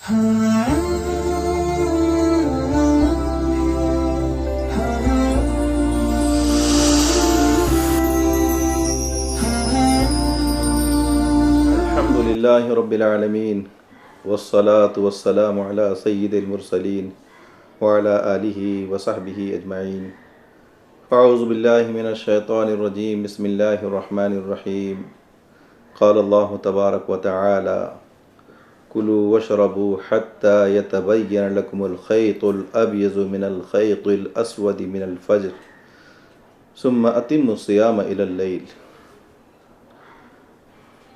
الحمدللہ رب العالمین والصلاة والسلام علی سید المرسلین وعلی آلہ وصحبہ اجمعین. اعوذ باللہ من الشیطان الرجیم. بسم اللہ الرحمن الرحیم. قال اللہ تبارک وتعالی کلوا واشربوا حتی یتبین لکم الخیط الابیض من الخیط الاسود من الفجر ثم اتموا الصیام الی اللیل.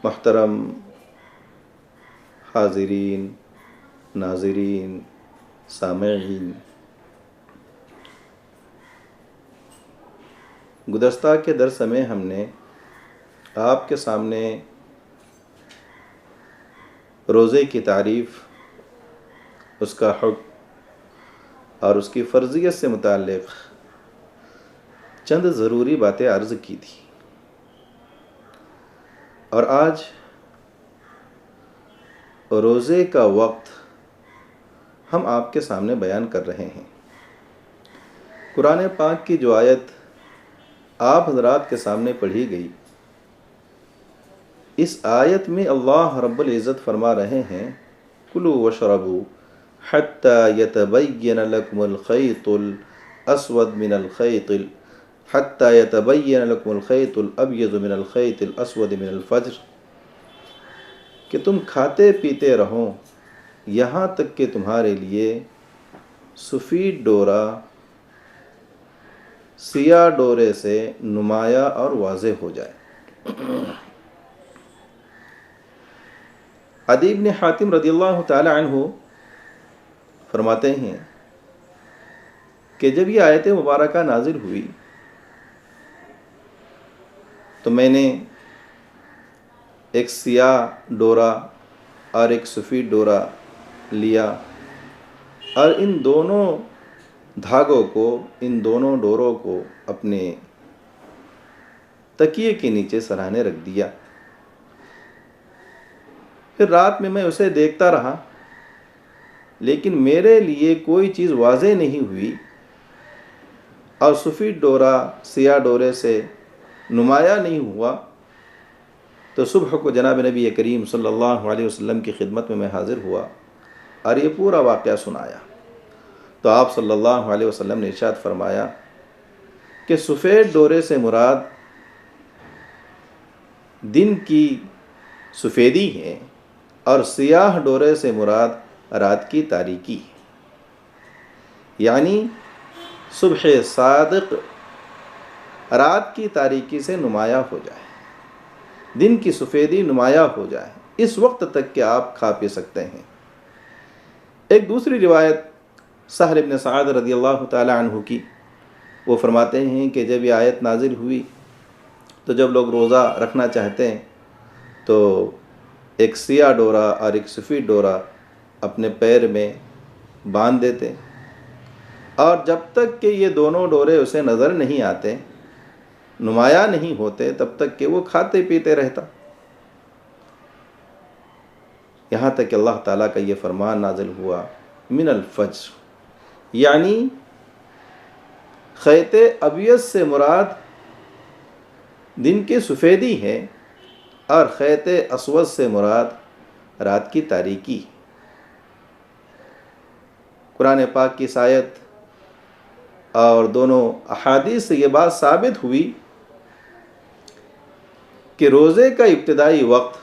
محترم حاضرین، ناظرین، سامعین، گزشتہ کے درس میں ہم نے آپ کے سامنے روزے کی تعریف، اس کا حکم اور اس کی فرضیت سے متعلق چند ضروری باتیں عرض کی تھی، اور آج روزے کا وقت ہم آپ کے سامنے بیان کر رہے ہیں. قرآن پاک کی جو آیت آپ حضرات کے سامنے پڑھی گئی، اس آیت میں اللہ رب العزت فرما رہے ہیں کلوا واشربوا حتی یتبین لکم الخیط الاسود من الخیط حتی یتبین لکم الخیط الابیض من الخیط الاسود من الفجر، کہ تم کھاتے پیتے رہو یہاں تک کہ تمہارے لیے سفید ڈورا سیاہ ڈورے سے نمایاں اور واضح ہو جائے. عدی بن حاتم رضی اللہ تعالی عنہ فرماتے ہیں کہ جب یہ آیت مبارکہ نازل ہوئی تو میں نے ایک سیاہ ڈورا اور ایک سفید ڈورا لیا اور ان دونوں دھاگوں کو، ان دونوں ڈوروں کو اپنے تکیے کے نیچے سراہنے رکھ دیا. پھر رات میں اسے دیکھتا رہا، لیکن میرے لیے کوئی چیز واضح نہیں ہوئی اور سفید ڈورا سیاہ ڈورے سے نمایاں نہیں ہوا. تو صبح کو جناب نبی کریم صلی اللہ علیہ وسلم کی خدمت میں حاضر ہوا اور یہ پورا واقعہ سنایا. تو آپ صلی اللہ علیہ وسلم نے ارشاد فرمایا کہ سفید ڈورے سے مراد دن کی سفیدی ہے اور سیاہ ڈورے سے مراد رات کی تاریکی ہے. یعنی صبح صادق رات کی تاریکی سے نمایاں ہو جائے، دن کی سفیدی نمایاں ہو جائے، اس وقت تک کہ آپ کھا پی سکتے ہیں. ایک دوسری روایت سہل بن سعد رضی اللہ تعالی عنہ کی، وہ فرماتے ہیں کہ جب یہ آیت نازل ہوئی تو جب لوگ روزہ رکھنا چاہتے ہیں تو ایک سیاہ ڈورا اور ایک سفید ڈورا اپنے پیر میں باندھ دیتے، اور جب تک کہ یہ دونوں ڈورے اسے نظر نہیں آتے، نمایاں نہیں ہوتے، تب تک کہ وہ کھاتے پیتے رہتا، یہاں تک کہ اللہ تعالیٰ کا یہ فرمان نازل ہوا من الفجر، یعنی خیط ابیض سے مراد دن کی سفیدی ہے اور خیط اسود سے مراد رات کی تاریکی. قرآن پاک کی آیت اور دونوں احادیث سے یہ بات ثابت ہوئی کہ روزے کا ابتدائی وقت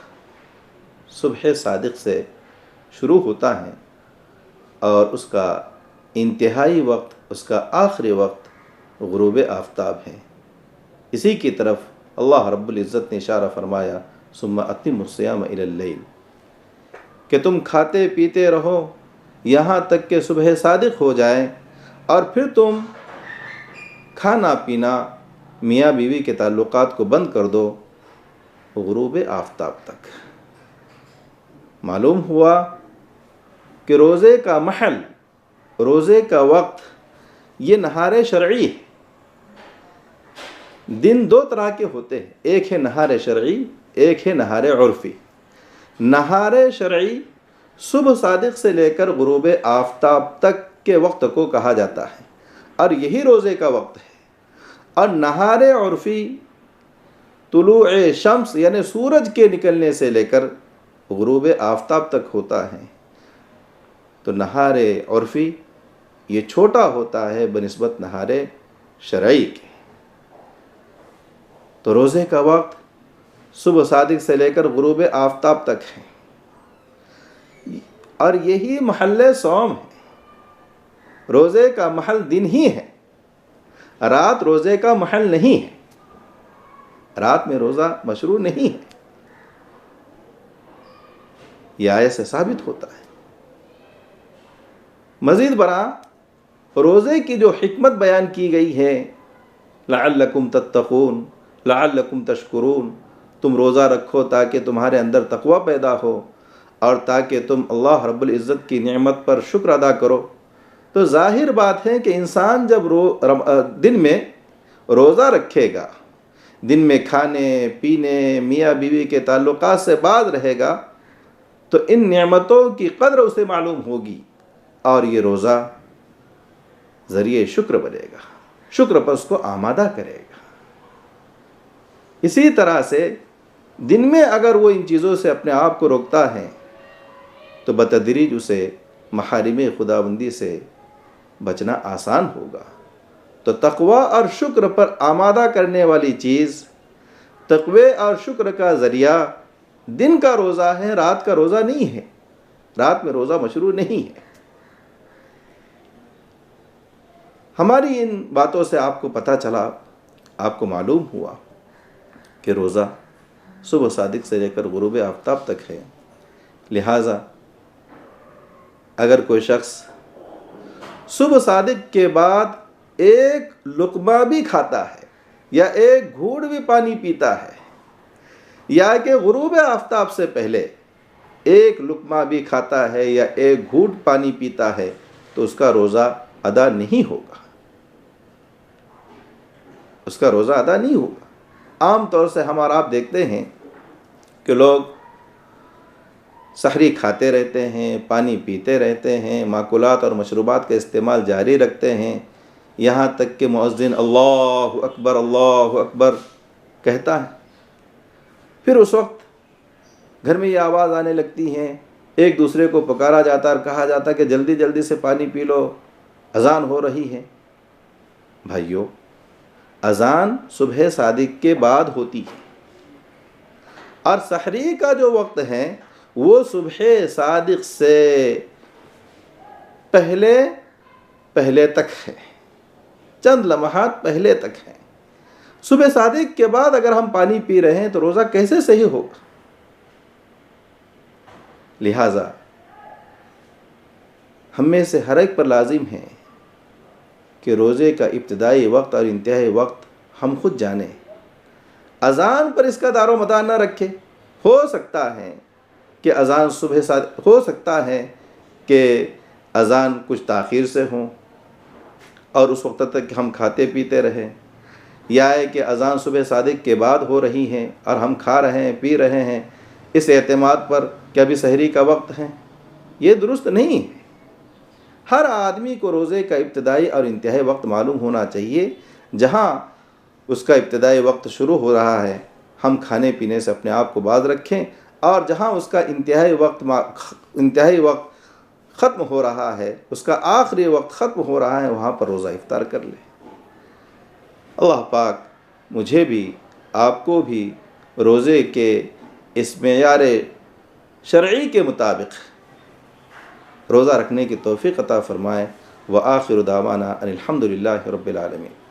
صبح صادق سے شروع ہوتا ہے اور اس کا انتہائی وقت، اس کا آخری وقت غروب آفتاب ہے. اسی کی طرف اللہ رب العزت نے اشارہ فرمایا ثم اتموا الصیام الی اللیل، کہ تم کھاتے پیتے رہو یہاں تک کہ صبح صادق ہو جائے اور پھر تم کھانا پینا، میاں بیوی کے تعلقات کو بند کر دو غروب آفتاب تک. معلوم ہوا کہ روزے کا محل، روزے کا وقت یہ نہار شرعی ہے. دن دو طرح کے ہوتے ہیں، ایک ہے نہار شرعی، ایک ہے نہار عرفی. نہار شرعی صبح صادق سے لے کر غروب آفتاب تک کے وقت کو کہا جاتا ہے اور یہی روزے کا وقت ہے. اور نہار عرفی طلوع شمس یعنی سورج کے نکلنے سے لے کر غروب آفتاب تک ہوتا ہے. تو نہار عرفی یہ چھوٹا ہوتا ہے بنسبت نہار شرعی کے. تو روزے کا وقت صبح صادق سے لے کر غروب آفتاب تک ہے اور یہی محل صوم ہے. روزے کا محل دن ہی ہے، رات روزے کا محل نہیں ہے. رات میں روزہ مشروع نہیں ہے. یہ آیت سے ثابت ہوتا ہے. مزید برآں روزے کی جو حکمت بیان کی گئی ہے، لعلکم تتقون لعلکم تشکرون، تم روزہ رکھو تاکہ تمہارے اندر تقوی پیدا ہو اور تاکہ تم اللہ رب العزت کی نعمت پر شکر ادا کرو. تو ظاہر بات ہے کہ انسان جب دن میں روزہ رکھے گا، دن میں کھانے پینے میاں بیوی کے تعلقات سے باز رہے گا، تو ان نعمتوں کی قدر اسے معلوم ہوگی اور یہ روزہ ذریعہ شکر بنے گا، شکر پر اس کو آمادہ کرے گا. اسی طرح سے دن میں اگر وہ ان چیزوں سے اپنے آپ کو روکتا ہے تو بتدریج اسے محارم خداوندی سے بچنا آسان ہوگا. تو تقوی اور شکر پر آمادہ کرنے والی چیز، تقوی اور شکر کا ذریعہ دن کا روزہ ہے، رات کا روزہ نہیں ہے. رات میں روزہ مشروع نہیں ہے. ہماری ان باتوں سے آپ کو پتہ چلا، آپ کو معلوم ہوا کہ روزہ صبح صادق سے لے کر غروب آفتاب تک ہے. لہٰذا اگر کوئی شخص صبح صادق کے بعد ایک لقمہ بھی کھاتا ہے یا ایک گھونٹ بھی پانی پیتا ہے، یا کہ غروب آفتاب سے پہلے ایک لقمہ بھی کھاتا ہے یا ایک گھونٹ پانی پیتا ہے، تو اس کا روزہ ادا نہیں ہوگا. اس کا روزہ ادا نہیں ہوگا. عام طور سے ہم اور آپ دیکھتے ہیں کہ لوگ سحری کھاتے رہتے ہیں، پانی پیتے رہتے ہیں، ماکولات اور مشروبات کا استعمال جاری رکھتے ہیں، یہاں تک کہ مؤذن اللہ اکبر کہتا ہے. پھر اس وقت گھر میں یہ آواز آنے لگتی ہے، ایک دوسرے کو پکارا جاتا اور کہا جاتا کہ جلدی جلدی سے پانی پی لو، اذان ہو رہی ہے. بھائیو، اذان صبح صادق کے بعد ہوتی ہے اور سحری کا جو وقت ہے وہ صبح صادق سے پہلے تک ہے، چند لمحات پہلے تک ہے. صبح صادق کے بعد اگر ہم پانی پی رہے ہیں تو روزہ کیسے صحیح ہوگا؟ لہٰذا ہم میں سے ہر ایک پر لازم ہے کہ روزے کا ابتدائی وقت اور انتہائی وقت ہم خود جانیں. اذان پر اس کا دار و مدار نہ رکھے. ہو سکتا ہے کہ اذان صبح صادق، ہو سکتا ہے کہ اذان کچھ تاخیر سے ہوں اور اس وقت تک ہم کھاتے پیتے رہیں، یا ہے کہ اذان صبح صادق کے بعد ہو رہی ہیں اور ہم کھا رہے ہیں پی رہے ہیں اس اعتماد پر کہ ابھی سحری کا وقت ہے. یہ درست نہیں ہے. ہر آدمی کو روزے کا ابتدائی اور انتہائی وقت معلوم ہونا چاہیے. جہاں اس کا ابتدائی وقت شروع ہو رہا ہے ہم کھانے پینے سے اپنے آپ کو باز رکھیں، اور جہاں اس کا انتہائی وقت ختم ہو رہا ہے، اس کا آخری وقت ختم ہو رہا ہے، وہاں پر روزہ افطار کر لیں. اللہ پاک مجھے بھی آپ کو بھی روزے کے اس معیار شرعی کے مطابق روزہ رکھنے کی توفیق عطا فرمائے. وآخر دعوانا ان الحمد للہ رب العالمین.